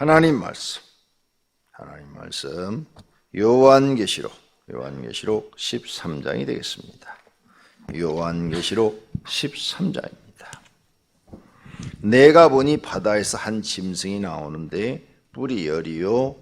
하나님 말씀 요한계시록 13장이 되겠습니다. 요한계시록 13장입니다. 내가 보니 바다에서 한 짐승이 나오는데 뿔이 열이요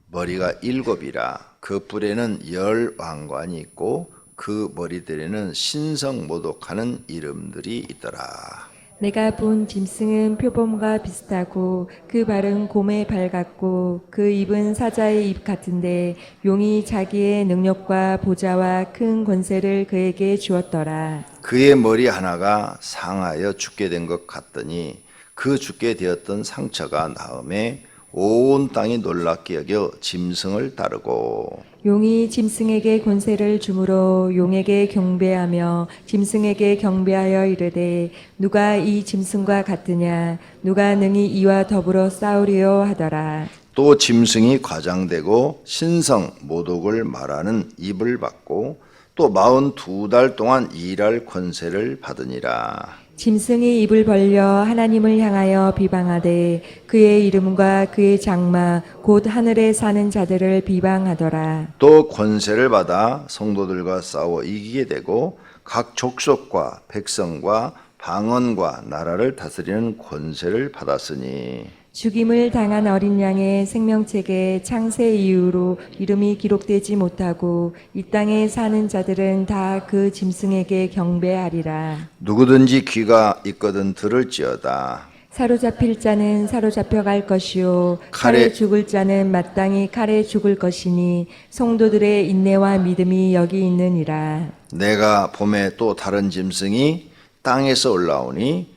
머리가 7이라. 그 뿔에는 10 왕관이 있고 그 머리들에는 신성모독하는 이름들이 있더라. 내가 본 짐승은 표범과 비슷하고 그 발은 곰의 발 같고 그 입은 사자의 입 같은데 용이 자기의 능력과 보좌와 큰 권세를 그에게 주었더라. 그의 머리 하나가 상하여 죽게 된 것 같더니 그 죽게 되었던 상처가 나음에 온 땅이 놀랍게 여겨 짐승을 따르고 용이 짐승에게 권세를 주므로 용에게 경배하며 짐승에게 경배하여 이르되 누가 이 짐승과 같으냐 누가 능히 이와 더불어 싸우리요 하더라. 또 짐승이 과장되고 신성 모독을 말하는 입을 받고 또 42달 동안 일할 권세를 받으니라. 짐승이 입을 벌려 하나님을 향하여 비방하되 그의 이름과 그의 장마 곧 하늘에 사는 자들을 비방하더라. 또 권세를 받아 성도들과 싸워 이기게 되고 각 족속과 백성과 방언과 나라를 다스리는 권세를 받았으니 죽임을 당한 어린 양의 생명책에 창세 이후로 이름이 기록되지 못하고 이 땅에 사는 자들은 다 그 짐승에게 경배하리라. 누구든지 귀가 있거든 들을지어다. 사로잡힐 자는 사로잡혀 갈 것이요 칼에 죽을 자는 마땅히 칼에 죽을 것이니 성도들의 인내와 믿음이 여기 있느니라. 내가 봄에 또 다른 짐승이 땅에서 올라오니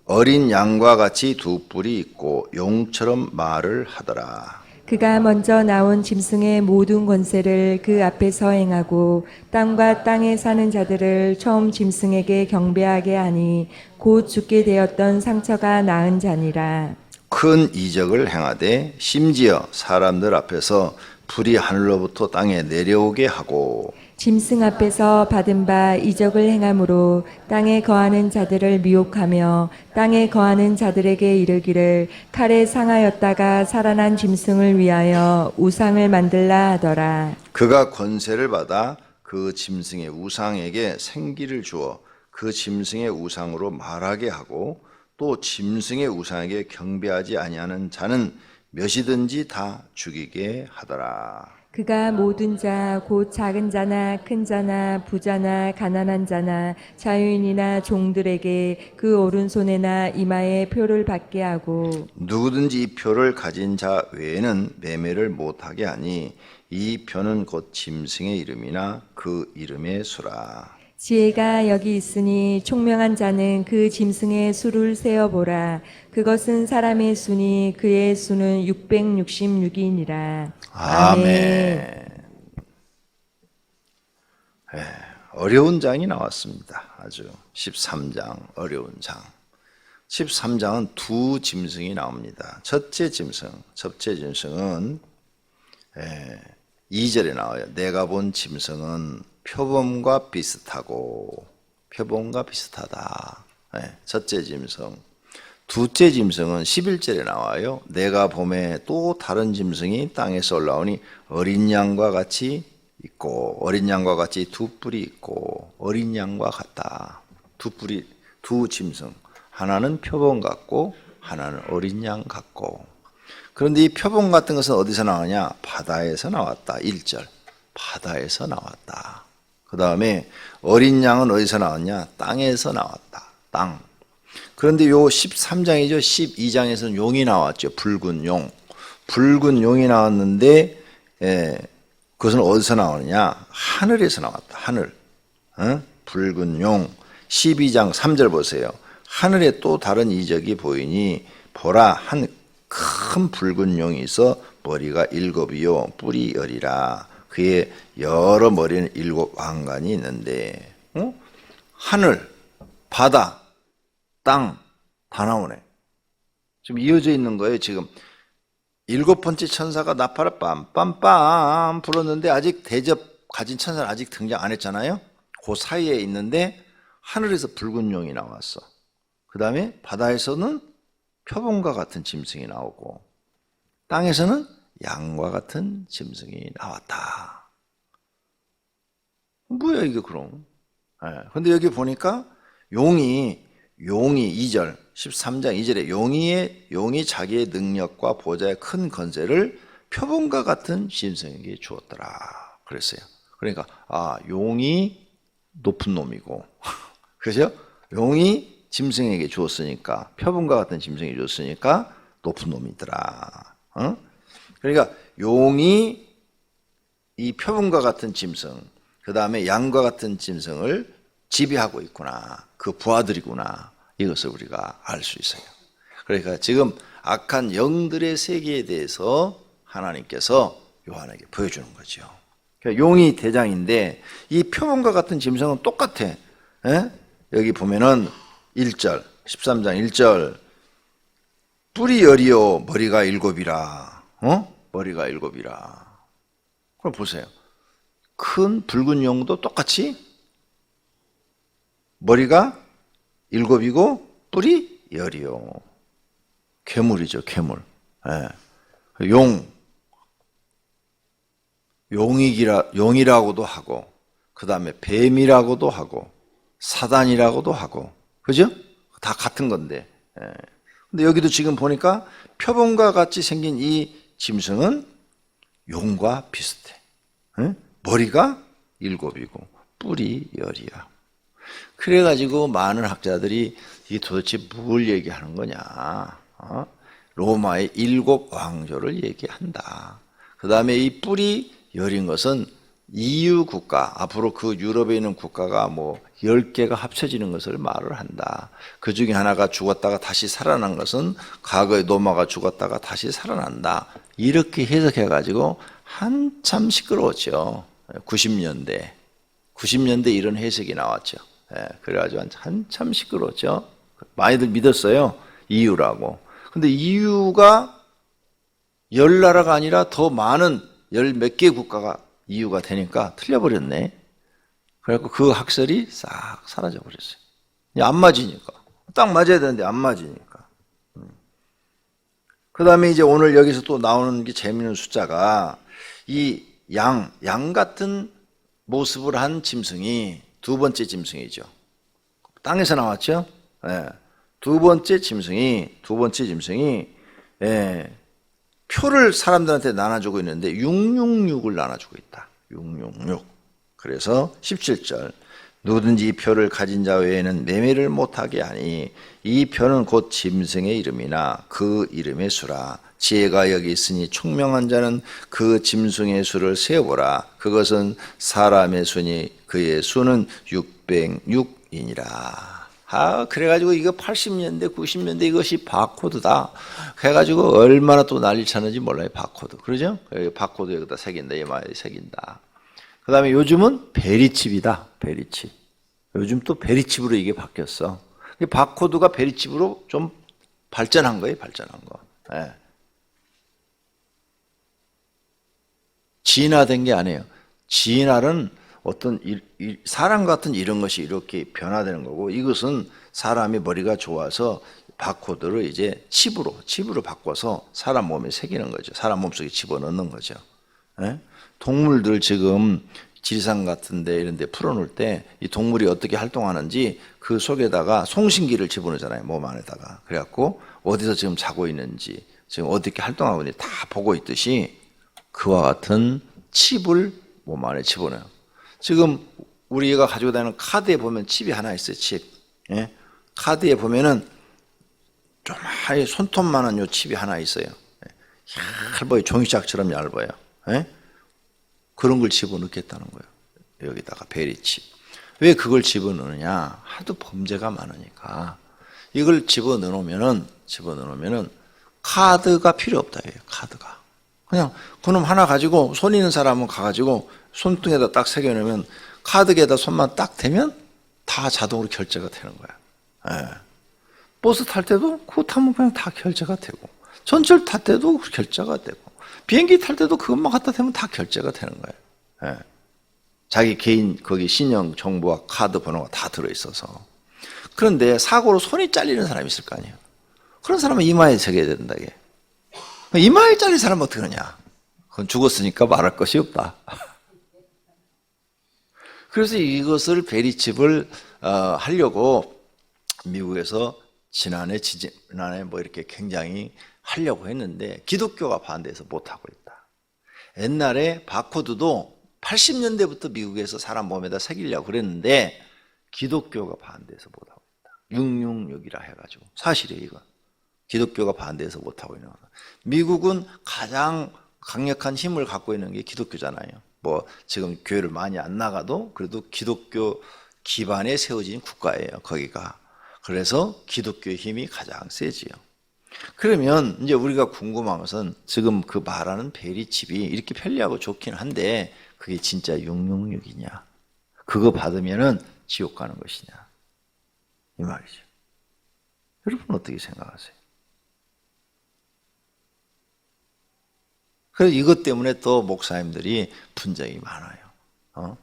어린 양과 같이 2뿔이 있고 용처럼 말을 하더라. 그가 먼저 나온 짐승의 모든 권세를 그 앞에서 행하고 땅과 땅에 사는 자들을 처음 짐승에게 경배하게 하니 곧 죽게 되었던 상처가 나은 자니라. 큰 이적을 행하되 심지어 사람들 앞에서 불이 하늘로부터 땅에 내려오게 하고 짐승 앞에서 받은 바 이적을 행함으로 땅에 거하는 자들을 미혹하며 땅에 거하는 자들에게 이르기를 칼에 상하였다가 살아난 짐승을 위하여 우상을 만들라 하더라. 그가 권세를 받아 그 짐승의 우상에게 생기를 주어 그 짐승의 우상으로 말하게 하고 또 짐승의 우상에게 경배하지 아니하는 자는 몇이든지 다 죽이게 하더라. 그가 모든 자 곧 작은 자나 큰 자나 부자나 가난한 자나 자유인이나 종들에게 그 오른손에나 이마에 표를 받게 하고 누구든지 이 표를 가진 자 외에는 매매를 못하게 하니 이 표는 곧 짐승의 이름이나 그 이름의 수라. 지혜가 여기 있으니 총명한 자는 그 짐승의 수를 세어보라. 그것은 사람의 수니 그의 수는 666이니라. 아멘. 어려운 장이 나왔습니다. 아주 13장 어려운 장. 13장은 두 짐승이 나옵니다. 첫째 짐승은 2절에 나와요. 내가 본 짐승은 표범과 비슷하다. 첫째 짐승. 둘째 짐승은 11절에 나와요. 내가 봄에 또 다른 짐승이 땅에서 올라오니 어린 양과 같이 있고 어린 양과 같이 2뿔이 있고 어린 양과 같다. 두 짐승. 하나는 표범 같고 하나는 어린 양 같고. 그런데 이 표범 같은 것은 어디서 나오냐? 바다에서 나왔다. 1절. 바다에서 나왔다. 그 다음에 어린 양은 어디서 나왔냐? 땅에서 나왔다. 땅. 그런데 요 13장이죠. 12장에서는 용이 나왔죠. 붉은 용. 붉은 용이 나왔는데 그것은 어디서 나오느냐? 하늘에서 나왔다. 하늘. 붉은 용. 12장 3절 보세요. 하늘에 또 다른 이적이 보이니 보라 한 큰 붉은 용이 있어 머리가 7이요 뿔이 10이라. 그의 여러 머리는 7 왕관이 있는데 하늘, 바다, 땅 다 나오네. 지금 이어져 있는 거예요. 지금 7번째 천사가 나팔을 빰빰빰 불었는데 아직 대접 가진 천사는 아직 등장 안 했잖아요. 그 사이에 있는데 하늘에서 붉은 용이 나왔어. 그 다음에 바다에서는 표범과 같은 짐승이 나오고 땅에서는 양과 같은 짐승이 나왔다. 뭐야 이게 그럼? 근데 여기 보니까 용이 2절 13장 2절에 용이 자기의 능력과 보좌의 큰 권세를 표범과 같은 짐승에게 주었더라 그랬어요. 그러니까 용이 높은 놈이고 그죠? 용이 짐승에게 주었으니까 표범과 같은 짐승에게 주었으니까 높은 놈이더라. 그러니까 용이 이 표범과 같은 짐승, 그 다음에 양과 같은 짐승을 지배하고 있구나. 그 부하들이구나. 이것을 우리가 알 수 있어요. 그러니까 지금 악한 영들의 세계에 대해서 하나님께서 요한에게 보여주는 거죠. 그러니까 용이 대장인데 이 표범과 같은 짐승은 똑같아. 여기 보면은 1절, 13장 1절 뿔이 열이요 머리가 7이라. 머리가 7이라. 그럼 보세요. 큰 붉은 용도 똑같이 머리가 7이고 뿔이 10이요. 괴물이죠, 괴물. 용이라고도 하고, 그 다음에 뱀이라고도 하고, 사단이라고도 하고, 그죠? 다 같은 건데. 근데 여기도 지금 보니까 표범과 같이 생긴 이 짐승은 용과 비슷해. 머리가 7이고 뿔이 10이야. 그래가지고 많은 학자들이 이게 도대체 뭘 얘기하는 거냐. 로마의 7 왕조를 얘기한다. 그 다음에 이 뿔이 10인 것은 EU 국가, 앞으로 그 유럽에 있는 국가가 뭐 10개가 합쳐지는 것을 말을 한다. 그 중에 하나가 죽었다가 다시 살아난 것은 과거에 로마가 죽었다가 다시 살아난다. 이렇게 해석해가지고 한참 시끄러웠죠. 90년대 이런 해석이 나왔죠. 그래가지고 한참 시끄러웠죠. 많이들 믿었어요. EU라고. 근데 EU가 10나라가 아니라 더 많은 10몇 개 국가가 EU가 되니까 틀려버렸네. 그래갖고 그 학설이 싹 사라져버렸어요. 안 맞으니까. 딱 맞아야 되는데 안 맞으니까. 그 다음에 이제 오늘 여기서 또 나오는 게 재미있는 숫자가 이 양 같은 모습을 한 짐승이 두 번째 짐승이죠. 땅에서 나왔죠. 두 번째 짐승이 표를 사람들한테 나눠주고 있는데 666을 나눠주고 있다. 666. 그래서 17절 누구든지 이 표를 가진 자 외에는 매매를 못하게 하니 이 표는 곧 짐승의 이름이나 그 이름의 수라. 지혜가 여기 있으니 총명한 자는 그 짐승의 수를 세어보라. 그것은 사람의 수니 그의 수는 606이니라. 그래가지고 이거 80년대, 90년대 이것이 바코드다. 해가지고 얼마나 또 난리 쳤는지 몰라요, 바코드. 그러죠? 바코드 여기다 새긴다, 이 말이 새긴다. 그 다음에 요즘은 베리칩이다, 베리칩. 요즘 또 베리칩으로 이게 바뀌었어. 바코드가 베리칩으로 좀 발전한 거예요, 발전한 거. 진화된 게 아니에요. 진화는 어떤 사람 같은 이런 것이 이렇게 변화되는 거고 이것은 사람이 머리가 좋아서 바코드를 이제 칩으로 바꿔서 사람 몸에 새기는 거죠. 사람 몸속에 집어넣는 거죠. 동물들 지금 지리산 같은 데 이런 데 풀어놓을 때 이 동물이 어떻게 활동하는지 그 속에다가 송신기를 집어넣잖아요. 몸 안에다가. 그래갖고 어디서 지금 자고 있는지 지금 어떻게 활동하고 있는지 다 보고 있듯이 그와 같은 칩을 몸 안에 집어넣어요. 지금 우리가 가지고 다니는 카드에 보면 칩이 하나 있어요. 칩. 카드에 보면은 좀 손톱만한 요 칩이 하나 있어요. 얇아요. 종이짝처럼 얇아요. 그런 걸 집어넣겠다는 거예요. 여기다가 베리칩. 왜 그걸 집어넣느냐? 하도 범죄가 많으니까. 이걸 집어넣으면은 카드가 필요 없다. 카드가. 그냥 그놈 하나 가지고 손 있는 사람은 가가지고 손등에다 딱 새겨놓으면 카드에다 손만 딱 대면 다 자동으로 결제가 되는 거야. 버스 탈 때도 그거 타면 그냥 다 결제가 되고 전철 탈 때도 결제가 되고 비행기 탈 때도 그것만 갖다 대면 다 결제가 되는 거예요. 자기 개인 거기 신용 정보와 카드 번호가 다 들어있어서. 그런데 사고로 손이 잘리는 사람이 있을 거 아니에요. 그런 사람은 이마에 새겨야 된다. 이마일짜리 사람 어떻게 하냐? 그건 죽었으니까 말할 것이 없다. 그래서 이것을 베리칩을 하려고 미국에서 지난해 뭐 이렇게 굉장히 하려고 했는데 기독교가 반대해서 못하고 있다. 옛날에 바코드도 80년대부터 미국에서 사람 몸에다 새기려고 그랬는데 기독교가 반대해서 못하고 있다. 666이라 해가지고 사실이에요 이건. 기독교가 반대해서 못하고 있는 거다. 미국은 가장 강력한 힘을 갖고 있는 게 기독교잖아요. 뭐 지금 교회를 많이 안 나가도 그래도 기독교 기반에 세워진 국가예요 거기가. 그래서 기독교의 힘이 가장 세지요. 그러면 이제 우리가 궁금한 것은 지금 그 말하는 베리칩이 이렇게 편리하고 좋긴 한데 그게 진짜 666이냐? 그거 받으면은 지옥 가는 것이냐? 이 말이죠. 여러분 어떻게 생각하세요? 그래서 이것 때문에 또 목사님들이 분쟁이 많아요.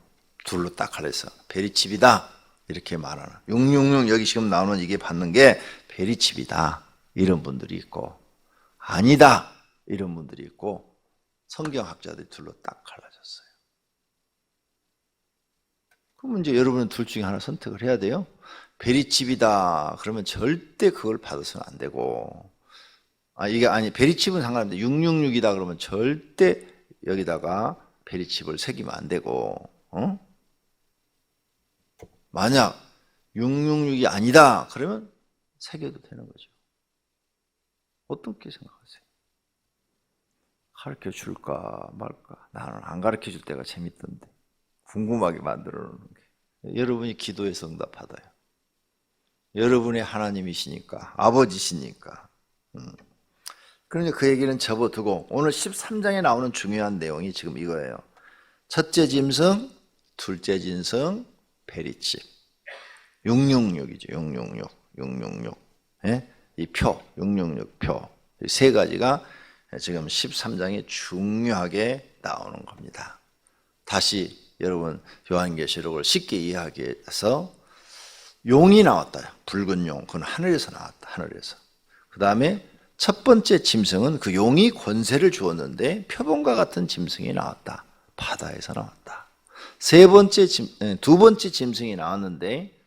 둘로 딱 갈려서 베리칩이다 이렇게 말하는 666 여기 지금 나오는 이게 받는 게 베리칩이다 이런 분들이 있고 아니다 이런 분들이 있고 성경학자들이 둘로 딱 갈라졌어요. 그럼 이제 여러분은 둘 중에 하나 선택을 해야 돼요. 베리칩이다 그러면 절대 그걸 받아서는 안 되고 이게 아니 베리칩은 상관없는데 666이다 그러면 절대 여기다가 베리칩을 새기면 안 되고 만약 666이 아니다 그러면 새겨도 되는 거죠. 어떻게 생각하세요? 가르쳐 줄까 말까? 나는 안 가르쳐 줄 때가 재밌던데 궁금하게 만들어 놓는 게 여러분이 기도해서 응답 받아요. 여러분의 하나님이시니까 아버지시니까 그러니까 그 얘기는 접어두고 오늘 13장에 나오는 중요한 내용이 지금 이거예요. 첫째 짐승, 둘째 짐승, 베리칩. 666이죠. 666. 예? 이 표, 666 표. 이 세 가지가 지금 13장에 중요하게 나오는 겁니다. 다시 여러분 요한계시록을 쉽게 이해하기 위해서 용이 나왔다. 붉은 용. 그건 하늘에서 나왔다. 하늘에서. 그 다음에 첫 번째 짐승은 그 용이 권세를 주었는데 표범과 같은 짐승이 나왔다. 바다에서 나왔다. 두 번째 짐승이 나왔는데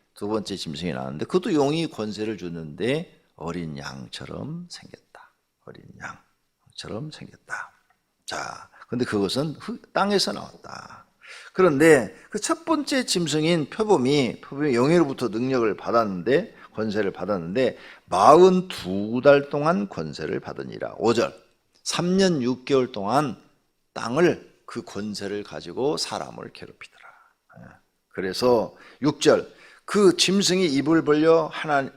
그것도 용이 권세를 주는데 어린 양처럼 생겼다. 어린 양처럼 생겼다. 자, 근데 그것은 땅에서 나왔다. 그런데 그 첫 번째 짐승인 표범이 영예로부터 능력을 받았는데 권세를 받았는데 42달 동안 권세를 받으니라. 5절 3년 6개월 동안 땅을 그 권세를 가지고 사람을 괴롭히더라. 그래서 6절 그 짐승이 입을 벌려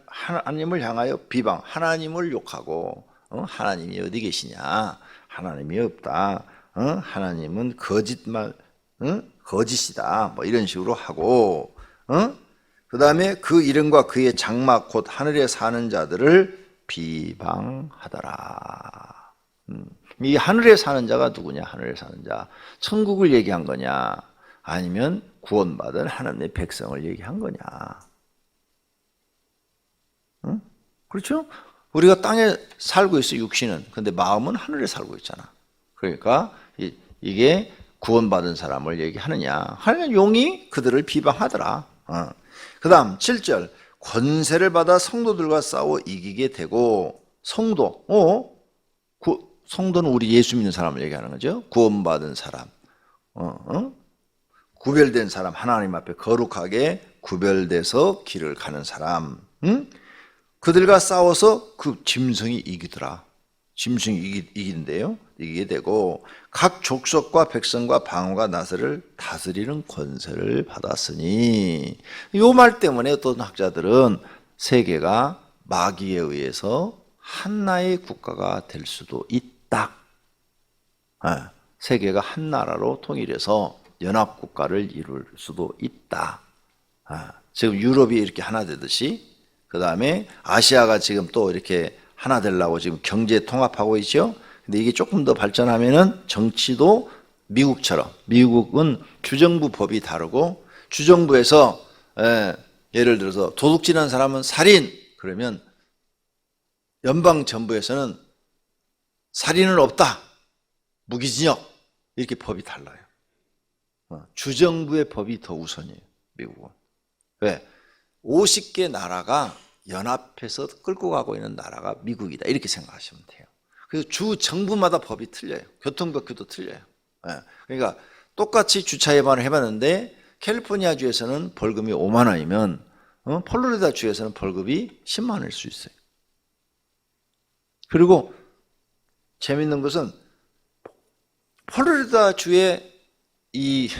하나님을 향하여 비방 하나님을 욕하고 하나님이 어디 계시냐 하나님이 없다 하나님은 거짓이다 뭐 이런 식으로 하고 그 다음에 그 이름과 그의 장막 곧 하늘에 사는 자들을 비방하더라. 이 하늘에 사는 자가 누구냐? 하늘에 사는 자. 천국을 얘기한 거냐? 아니면 구원받은 하나님의 백성을 얘기한 거냐? 그렇죠? 우리가 땅에 살고 있어 육신은. 근데 마음은 하늘에 살고 있잖아. 그러니까 이게 구원받은 사람을 얘기하느냐? 하나님 용이 그들을 비방하더라. 그 다음 7절 권세를 받아 성도들과 싸워 이기게 되고 성도는 우리 예수 믿는 사람을 얘기하는 거죠. 구원받은 사람 구별된 사람 하나님 앞에 거룩하게 구별돼서 길을 가는 사람 그들과 싸워서 그 짐승이 이기더라. 짐승이 이긴대요. 이기게 되고 각 족속과 백성과 방언과 나서를 다스리는 권세를 받았으니 이 말 때문에 어떤 학자들은 세계가 마귀에 의해서 한나의 국가가 될 수도 있다. 세계가 한 나라로 통일해서 연합국가를 이룰 수도 있다. 지금 유럽이 이렇게 하나 되듯이 그 다음에 아시아가 지금 또 이렇게 하나 되려고 지금 경제 통합하고 있죠. 근데 이게 조금 더 발전하면은 정치도 미국처럼 미국은 주정부 법이 다르고 주정부에서 예를 들어서 도둑질한 사람은 살인 그러면 연방 정부에서는 살인은 없다. 무기징역. 이렇게 법이 달라요. 주정부의 법이 더 우선이에요. 미국은. 왜? 50개 나라가 연합해서 끌고 가고 있는 나라가 미국이다. 이렇게 생각하시면 돼요. 그래서 주 정부마다 법이 틀려요. 교통법규도 틀려요. 그러니까 똑같이 주차 위반을 해봤는데 캘리포니아 주에서는 벌금이 5만 원이면 플로리다 주에서는 벌금이 10만 원일 수 있어요. 그리고 재밌는 것은 플로리다 주의 이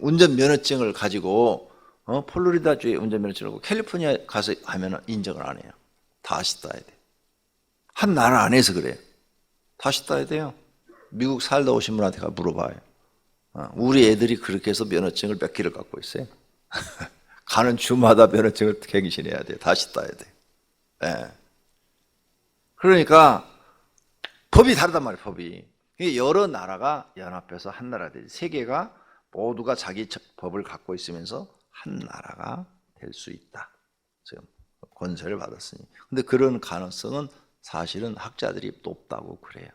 운전면허증을 가지고 플로리다 주의 운전면허증을 가지고 캘리포니아 가서 하면 인정을 안 해요. 다시 따야 돼. 한 나라 안에서 그래요. 다시 따야 돼요. 미국 살다 오신 분한테 가 물어봐요. 우리 애들이 그렇게 해서 면허증을 몇 개를 갖고 있어요. 가는 주마다 면허증을 갱신해야 돼요. 다시 따야 돼요. 네. 그러니까 법이 다르단 말이에요. 법이. 여러 나라가 연합해서 한 나라 되지. 세계가 모두가 자기 법을 갖고 있으면서 한 나라가 될 수 있다. 지금 권세를 받았으니. 근데 그런 가능성은 사실은 학자들이 높다고 그래요.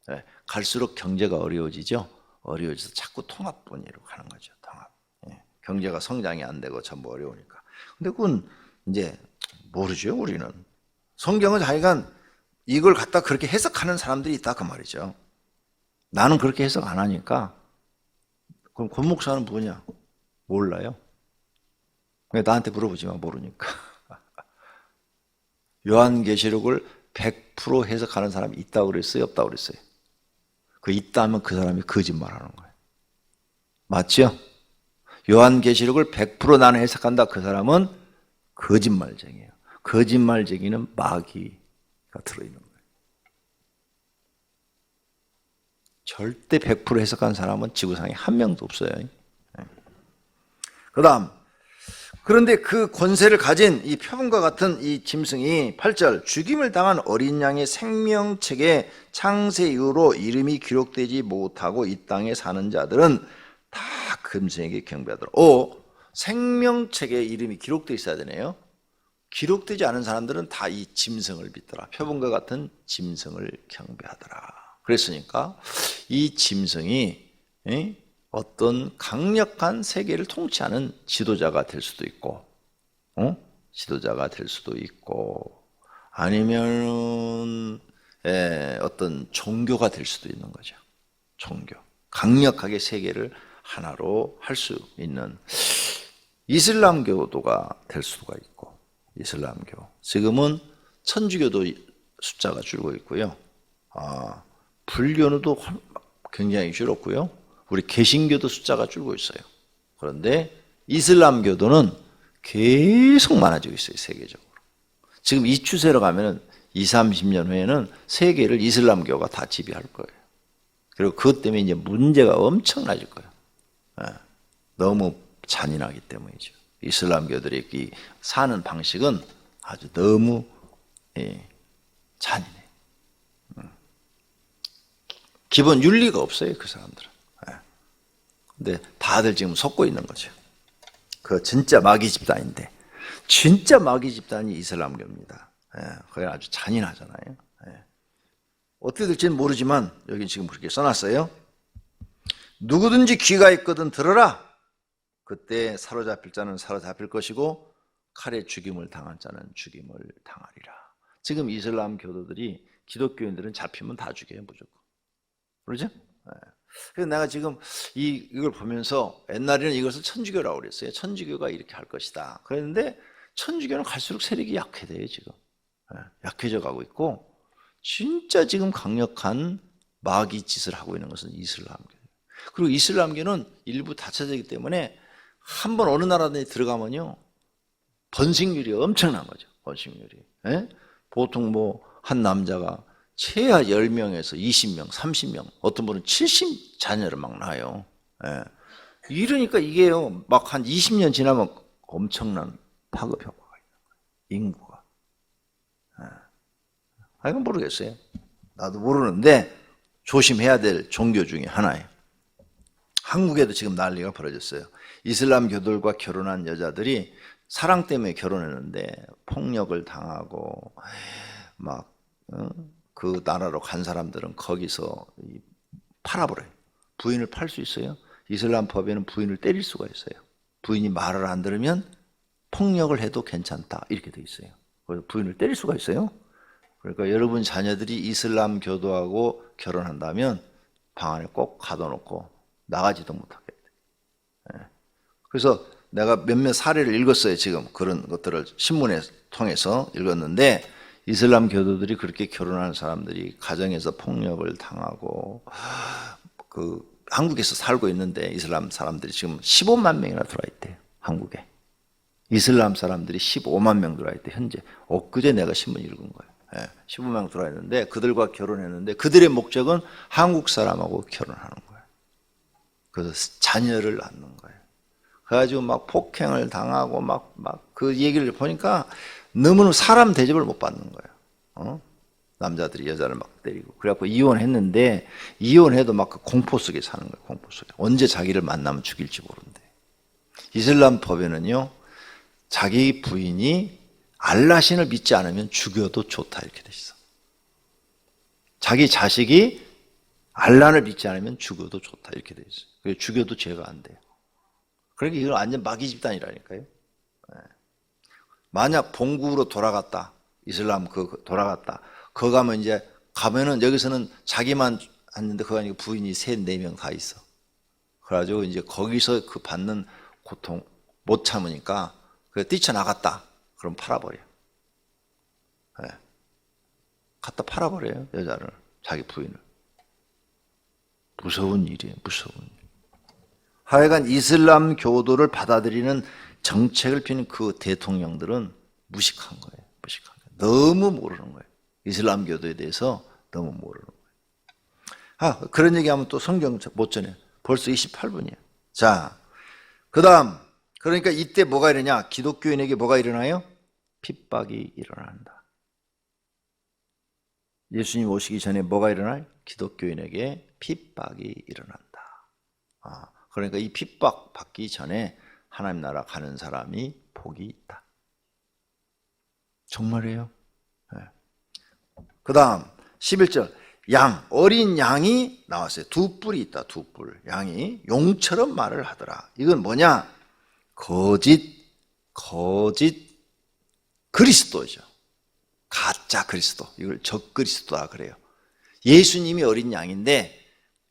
네. 갈수록 경제가 어려워지죠. 어려워져서 자꾸 통합분위로 가는 거죠. 통합. 네. 경제가 성장이 안 되고 전부 어려우니까. 근데 그건 이제 모르죠. 우리는. 성경은 자기가 이걸 갖다 그렇게 해석하는 사람들이 있다 그 말이죠. 나는 그렇게 해석 안 하니까. 그럼 권 목사는 뭐냐? 몰라요. 왜 나한테 물어보지 마. 모르니까. 요한계시록을 100% 해석하는 사람이 있다고 그랬어요? 없다고 그랬어요? 그 있다면 그 사람이 거짓말하는 거예요. 맞죠? 요한계시록을 100% 나는 해석한다. 그 사람은 거짓말쟁이에요. 거짓말쟁이는 마귀가 들어있는 거예요. 절대 100% 해석한 사람은 지구상에 한 명도 없어요. 그 다음, 그런데 그 권세를 가진 이 표범과 같은 이 짐승이 8절 죽임을 당한 어린 양의 생명책에 창세 이후로 이름이 기록되지 못하고 이 땅에 사는 자들은 다 금승에게 경배하더라. 생명책에 이름이 기록되어 있어야 되네요. 기록되지 않은 사람들은 다 이 짐승을 믿더라. 표범과 같은 짐승을 경배하더라. 그랬으니까 이 짐승이 어떤 강력한 세계를 통치하는 지도자가 될 수도 있고, 지도자가 될 수도 있고, 아니면 어떤 종교가 될 수도 있는 거죠. 종교. 강력하게 세계를 하나로 할 수 있는 이슬람교도가 될 수가 있고, 이슬람교. 지금은 천주교도 숫자가 줄고 있고요. 불교도 굉장히 줄었고요. 우리 개신교도 숫자가 줄고 있어요. 그런데 이슬람교도는 계속 많아지고 있어요. 세계적으로. 지금 이 추세로 가면 20, 30년 후에는 세계를 이슬람교가 다 지배할 거예요. 그리고 그것 때문에 이제 문제가 엄청나질 거예요. 너무 잔인하기 때문이죠. 이슬람교들이 사는 방식은 아주 너무 잔인해요. 기본 윤리가 없어요. 그 사람들은. 근데 다들 지금 속고 있는 거죠. 그 진짜 마귀 집단인데, 진짜 마귀 집단이 이슬람교입니다. 그게 아주 잔인하잖아요. 어떻게 될지는 모르지만 여기 지금 그렇게 써놨어요. 누구든지 귀가 있거든 들어라. 그때 사로잡힐 자는 사로잡힐 것이고 칼에 죽임을 당한 자는 죽임을 당하리라. 지금 이슬람 교도들이 기독교인들은 잡히면 다 죽여요. 무조건. 그러죠? 그래서 내가 지금 이걸 보면서 옛날에는 이것을 천주교라고 그랬어요. 천주교가 이렇게 할 것이다. 그랬는데 천주교는 갈수록 세력이 약해져요. 지금. 약해져 가고 있고 진짜 지금 강력한 마귀 짓을 하고 있는 것은 이슬람교. 그리고 이슬람교는 일부 닫혀지기 때문에 한번 어느 나라에 들어가면요 번식률이 엄청난 거죠. 번식률이. 보통 한 남자가 최하 10명에서 20명, 30명, 어떤 분은 70 자녀를 막 낳아요. 이러니까 이게요, 막 한 20년 지나면 엄청난 파급 효과가 있는 거예요. 인구가. 이건 모르겠어요. 나도 모르는데 조심해야 될 종교 중에 하나예요. 한국에도 지금 난리가 벌어졌어요. 이슬람교들과 결혼한 여자들이 사랑 때문에 결혼했는데 폭력을 당하고 막 그 나라로 간 사람들은 거기서 팔아버려요. 부인을 팔 수 있어요. 이슬람 법에는 부인을 때릴 수가 있어요. 부인이 말을 안 들으면 폭력을 해도 괜찮다 이렇게 돼 있어요. 그래서 부인을 때릴 수가 있어요. 그러니까 여러분 자녀들이 이슬람 교도하고 결혼한다면 방 안에 꼭 가둬놓고 나가지도 못하게 돼요. 그래서 내가 몇몇 사례를 읽었어요. 지금 그런 것들을 신문에 통해서 읽었는데 이슬람 교도들이 그렇게 결혼하는 사람들이 가정에서 폭력을 당하고 그 한국에서 살고 있는데 이슬람 사람들이 지금 15만 명이나 들어와 있대요. 한국에. 이슬람 사람들이 15만 명 들어와 있대. 현재. 엊그제 내가 신문 읽은 거예요. 15만 명 들어와 있는데 그들과 결혼했는데 그들의 목적은 한국 사람하고 결혼하는 거예요. 그래서 자녀를 낳는 거예요. 그래가지고 막 폭행을 당하고 막 그 얘기를 보니까 너무는 사람 대접을 못 받는 거예요. 남자들이 여자를 막 때리고. 그래갖고 이혼했는데 이혼해도 막 그 공포 속에 사는 거예요. 공포 속에. 언제 자기를 만나면 죽일지 모른대. 이슬람 법에는요, 자기 부인이 알라신을 믿지 않으면 죽여도 좋다 이렇게 돼 있어. 자기 자식이 알라를 믿지 않으면 죽여도 좋다 이렇게 돼 있어요. 그래서 죽여도 죄가 안 돼요. 그러니까 이건 완전 마귀 집단이라니까요. 만약 본국으로 돌아갔다, 이슬람 돌아갔다. 거 가면 이제 가면은 여기서는 자기만 했는데 그거 아니고 부인이 3, 4명 다 있어. 그래가지고 이제 거기서 그 받는 고통 못 참으니까 그래 뛰쳐나갔다. 그럼 팔아버려. 갖다 팔아버려요 여자를, 자기 부인을. 무서운 일이에요. 무서운 일. 하여간 이슬람 교도를 받아들이는 정책을 피는 그 대통령들은 무식한 거예요. 무식한 거예요. 너무 모르는 거예요. 이슬람 교도에 대해서 너무 모르는 거예요. 그런 얘기하면 또 성경 못 전해. 벌써 28분이에요. 자, 그 다음. 그러니까 이때 뭐가 일어나냐? 기독교인에게 뭐가 일어나요? 핍박이 일어난다. 예수님 오시기 전에 뭐가 일어나요? 기독교인에게 핍박이 일어난다. 그러니까 이 핍박 받기 전에 하나님 나라 가는 사람이 복이 있다. 정말이에요. 그 다음 11절 양, 어린 양이 나왔어요. 2뿔이 있다. 2뿔. 양이 용처럼 말을 하더라. 이건 뭐냐? 거짓 그리스도죠. 가짜 그리스도. 이걸 적그리스도라 그래요. 예수님이 어린 양인데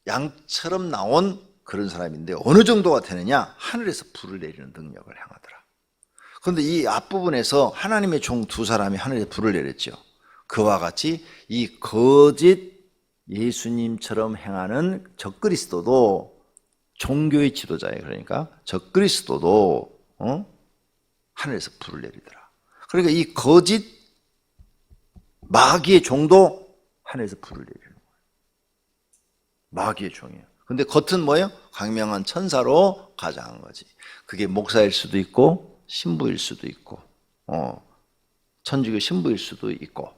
양처럼 나온 그런 사람인데 어느 정도가 되느냐? 하늘에서 불을 내리는 능력을 행하더라. 그런데 이 앞부분에서 하나님의 종 2사람이 하늘에서 불을 내렸죠. 그와 같이 이 거짓 예수님처럼 행하는 적그리스도도 종교의 지도자예요. 그러니까 적그리스도도 하늘에서 불을 내리더라. 그러니까 이 거짓 마귀의 종도 하늘에서 불을 내리는 거예요. 마귀의 종이에요. 근데 겉은 뭐예요? 광명한 천사로 가장한 거지. 그게 목사일 수도 있고 신부일 수도 있고 천주교 신부일 수도 있고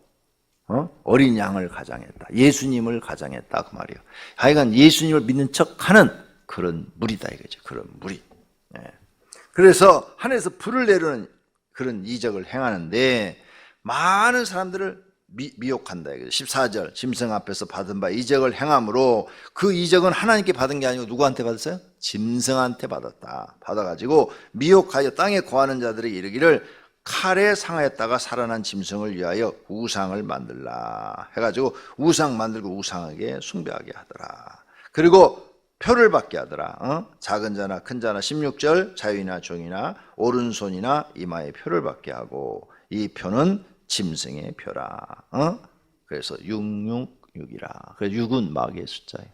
어린 양을 가장했다. 예수님을 가장했다 그 말이에요. 하여간 예수님을 믿는 척하는 그런 무리다 이거죠. 그런 무리. 그래서 하늘에서 불을 내리는 그런 이적을 행하는데 많은 사람들을 미혹한다. 14절 짐승 앞에서 받은 바 이적을 행함으로 그 이적은 하나님께 받은 게 아니고 누구한테 받았어요? 짐승한테 받았다. 받아가지고 미혹하여 땅에 거하는 자들에게 이르기를 칼에 상하였다가 살아난 짐승을 위하여 우상을 만들라 해가지고 우상 만들고 우상에게 숭배하게 하더라. 그리고 표를 받게 하더라. 작은 자나 큰 자나 16절 자유이나 종이나 오른손이나 이마에 표를 받게 하고 이 표는 짐승의 표라. 그래서 666이라. 그래서 6은 마귀의 숫자예요.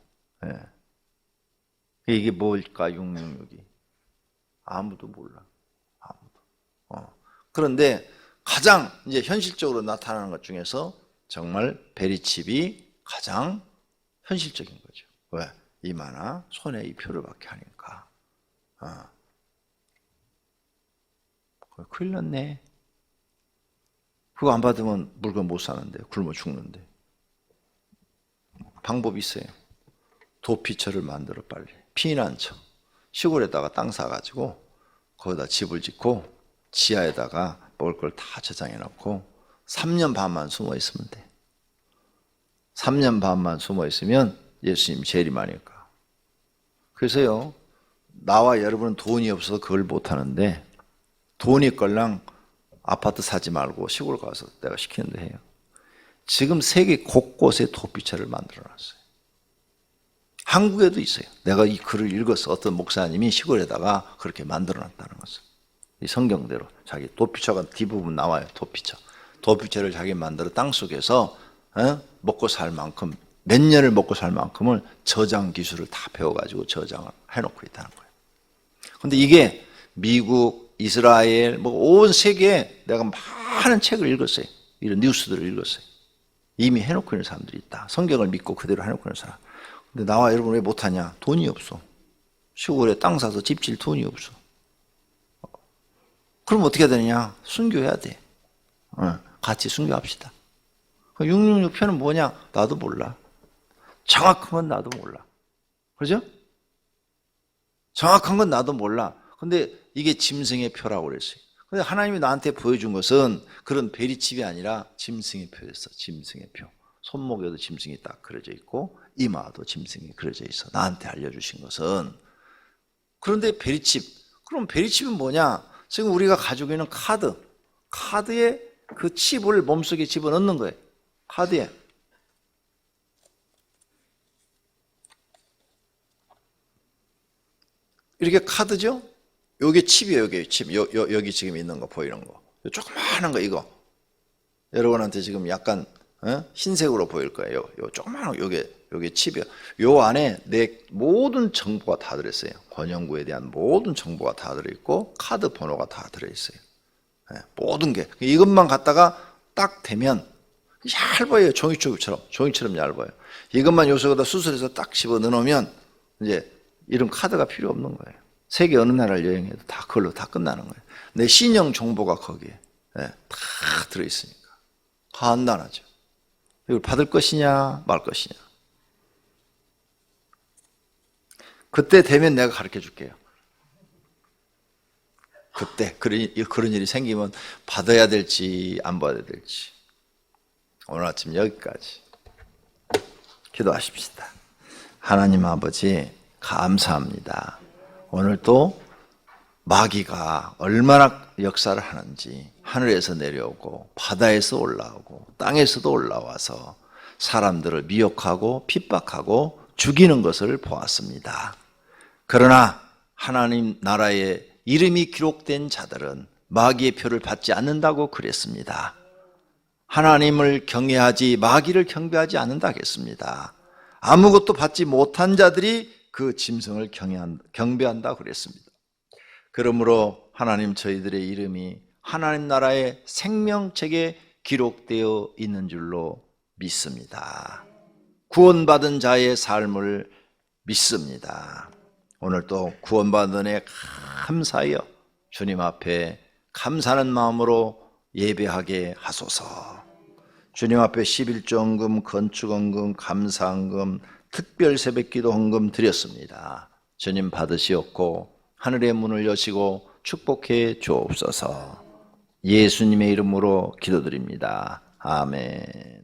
이게 뭘까 666이? 아무도 몰라. 아무도. 그런데 가장 이제 현실적으로 나타나는 것 중에서 정말 베리칩이 가장 현실적인 거죠. 왜? 이마나 손에 이 표를 받게 하니까. 큰일 났네. 그거 안 받으면 물건 못 사는데, 굶어 죽는데. 방법이 있어요. 도피처를 만들어 빨리. 피난처. 시골에다가 땅 사가지고 거기다 집을 짓고 지하에다가 먹을 걸 다 저장해 놓고 3년 반만 숨어 있으면 돼. 3년 반만 숨어 있으면 예수님 재림하니까. 그래서요, 나와 여러분은 돈이 없어서 그걸 못하는데 돈이 있걸랑 아파트 사지 말고 시골 가서 내가 시키는데 해요. 지금 세계 곳곳에 도피처를 만들어놨어요. 한국에도 있어요. 내가 이 글을 읽어서 어떤 목사님이 시골에다가 그렇게 만들어놨다는 것을. 이 성경대로 자기 도피처가 대부분 나와요. 도피처를 자기 만들어 땅속에서 먹고 살 만큼, 몇 년을 먹고 살 만큼을 저장 기술을 다 배워가지고 저장을 해놓고 있다는 거예요. 근데 이게 미국, 이스라엘, 온 세계에 내가 많은 책을 읽었어요. 이런 뉴스들을 읽었어요. 이미 해놓고 있는 사람들이 있다. 성경을 믿고 그대로 해놓고 있는 사람. 근데 나와 여러분 왜 못하냐? 돈이 없어. 시골에 땅 사서 집 질 돈이 없어. 그럼 어떻게 해야 되느냐? 순교해야 돼. 같이 순교합시다. 666편은 뭐냐? 나도 몰라. 정확한 건 나도 몰라. 그죠? 정확한 건 나도 몰라. 근데 이게 짐승의 표라고 그랬어요. 근데 하나님이 나한테 보여준 것은 그런 베리칩이 아니라 짐승의 표였어. 짐승의 표. 손목에도 짐승이 딱 그려져 있고 이마도 짐승이 그려져 있어. 나한테 알려주신 것은. 그런데 베리칩. 그럼 베리칩은 뭐냐? 지금 우리가 가지고 있는 카드에 그 칩을 몸속에 집어넣는 거예요. 카드에. 이렇게 카드죠? 요게 칩이에요. 요게 칩. 여기 지금 있는 거 보이는 거. 조그마한 거 이거. 여러분한테 지금 약간 흰색으로 보일 거예요. 요 조그마한 거 요게 칩이에요. 요 안에 내 모든 정보가 다 들어있어요. 권영구에 대한 모든 정보가 다 들어있고 카드 번호가 다 들어있어요. 모든 게. 이것만 갖다가 딱 대면 얇아요. 종이처럼 얇아요. 이것만 요소에다 수술해서 딱 집어 넣으면 이제 이런 카드가 필요 없는 거예요. 세계 어느 나라를 여행해도 다 그걸로 다 끝나는 거예요. 내 신용 정보가 거기에 다 들어있으니까. 간단하죠. 이걸 받을 것이냐 말 것이냐. 그때 되면 내가 가르쳐 줄게요. 그때 그런 일이 생기면 받아야 될지 안 받아야 될지. 오늘 아침 여기까지 기도하십시다. 하나님 아버지 감사합니다. 오늘 또 마귀가 얼마나 역사를 하는지 하늘에서 내려오고 바다에서 올라오고 땅에서도 올라와서 사람들을 미혹하고 핍박하고 죽이는 것을 보았습니다. 그러나 하나님 나라에 이름이 기록된 자들은 마귀의 표를 받지 않는다고 그랬습니다. 하나님을 경외하지 마귀를 경배하지 않는다 했습니다. 아무것도 받지 못한 자들이 그 짐승을 경배한다 그랬습니다. 그러므로 하나님 저희들의 이름이 하나님 나라의 생명책에 기록되어 있는 줄로 믿습니다. 구원받은 자의 삶을 믿습니다. 오늘 또 구원받은 애 감사하여 주님 앞에 감사하는 마음으로 예배하게 하소서. 주님 앞에 11조헌금, 건축헌금, 감사헌금, 특별 새벽기도 헌금 드렸습니다. 주님 받으시옵고 하늘의 문을 여시고 축복해 주옵소서. 예수님의 이름으로 기도드립니다. 아멘.